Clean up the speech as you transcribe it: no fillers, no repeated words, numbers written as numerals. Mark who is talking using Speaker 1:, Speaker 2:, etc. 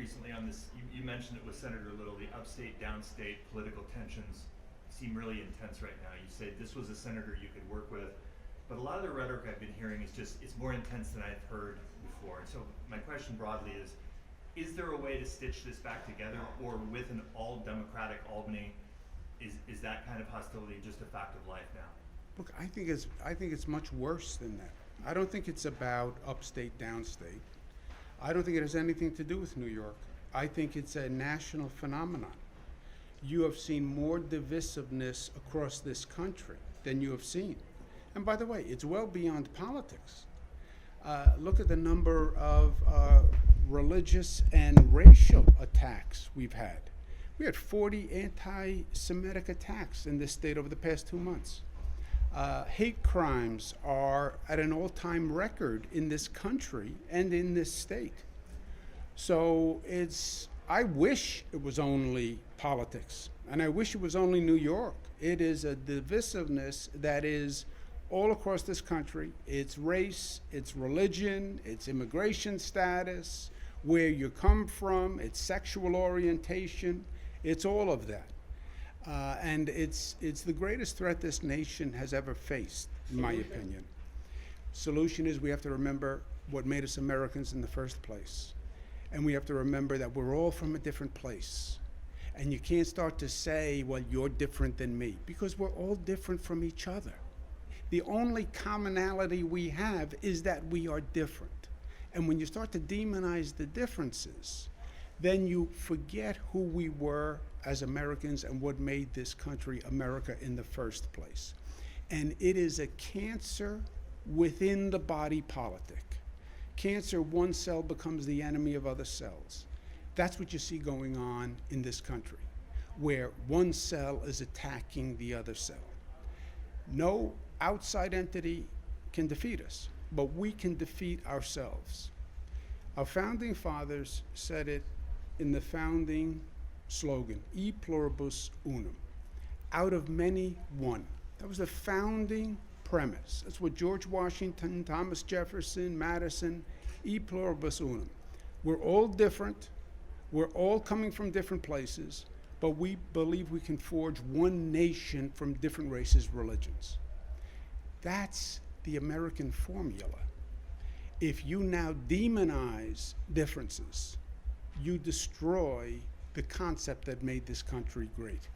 Speaker 1: recently on this, you mentioned it with Senator Little, the upstate, downstate political tensions seem really intense right now. You said this was a senator you could work with, but a lot of the rhetoric I've been hearing is just, it's more intense than I've heard before. And so my question broadly is there a way to stitch this back together, or with an all Democratic Albany, is that kind of hostility just a fact of life now?
Speaker 2: Look, I think it's much worse than that. I don't think it's about upstate, downstate. I don't think it has anything to do with New York. I think it's a national phenomenon. You have seen more divisiveness across this country than you have seen. And by the way, it's well beyond politics. Look at the number of religious and racial attacks we've had. We had 40 anti-Semitic attacks in this state over the past 2 months. Hate crimes are at an all-time record in this country and in this state. So I wish it was only politics, and I wish it was only New York. It is a divisiveness that is all across this country. It's race, it's religion, it's immigration status, where you come from, it's sexual orientation, it's all of that. And it's the greatest threat this nation has ever faced, in my opinion. Solution is we have to remember what made us Americans in the first place. And we have to remember that we're all from a different place. And you can't start to say, well, you're different than me, because we're all different from each other. The only commonality we have is that we are different. And when you start to demonize the differences, then you forget who we were as Americans and what made this country America in the first place. And it is a cancer within the body politic. Cancer, one cell becomes the enemy of other cells. That's what you see going on in this country, where one cell is attacking the other cell. No outside entity can defeat us, but we can defeat ourselves. Our founding fathers said it in the founding slogan, E pluribus unum, out of many, one. That was the founding premise. That's what George Washington, Thomas Jefferson, Madison, E pluribus unum. We're all different. We're all coming from different places, but we believe we can forge one nation from different races, religions. That's the American formula. If you now demonize differences, you destroy the concept that made this country great.